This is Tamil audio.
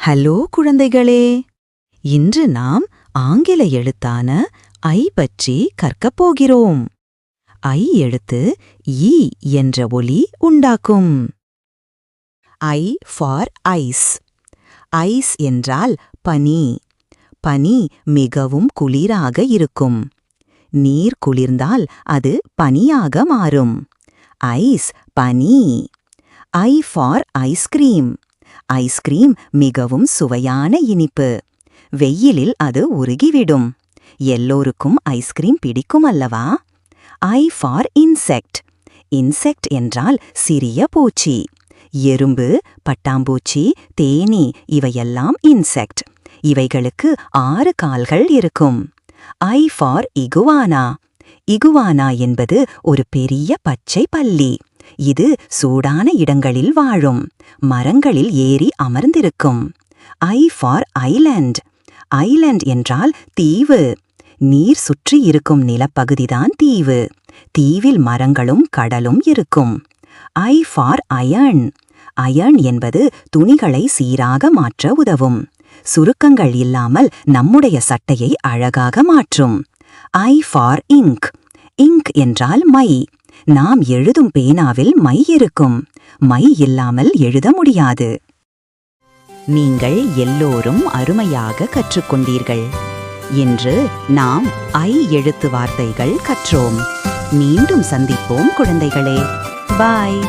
ஹலோ குழந்தைகளே! இன்று நாம் ஆங்கில எழுத்தான ஐ பற்றி கற்கப் போகிறோம். ஐ எழுத்து ஈ என்ற ஒலி உண்டாக்கும். I for ice. ஐஸ் என்றால் பனி. பனி மிகவும் குளிராக இருக்கும். நீர் குளிர்ந்தால் அது பனியாக மாறும். ஐஸ் பனி. I for ice cream. ஐஸ்கிரீம் மிகவும் சுவையான இனிப்பு. வெயிலில் அது உருகிவிடும். எல்லோருக்கும் ஐஸ்கிரீம் பிடிக்கும் அல்லவா? I for insect. இன்செக்ட் என்றால் சிறிய பூச்சி. எறும்பு, பட்டாம்பூச்சி, தேனீ இவையெல்லாம் இன்செக்ட். இவைகளுக்கு 6 கால்கள் இருக்கும். I for iguana. இகுவானா என்பது ஒரு பெரிய பச்சை பல்லி. இது சூடான இடங்களில் வாழும். மரங்களில் ஏறி அமர்ந்திருக்கும். I for Island. ஐலண்ட் என்றால் தீவு. நீர் சுற்றி இருக்கும் நிலப்பகுதிதான் தீவு. தீவில் மரங்களும் கடலும் இருக்கும். I for iron. அயர்ன் என்பது துணிகளை சீராக மாற்ற உதவும். சுருக்கங்கள் இல்லாமல் நம்முடைய சட்டையை அழகாக மாற்றும். I for ink. இங்க் என்றால் மை. நாம் எழுதும் பேனாவில் மை இருக்கும். மை இல்லாமல் எழுத முடியாது. நீங்கள் எல்லோரும் அருமையாக கற்றுக்கொண்டீர்கள். இன்று நாம் ஐ எழுத்து வார்த்தைகள் கற்றோம். மீண்டும் சந்திப்போம் குழந்தைகளே. பாய்.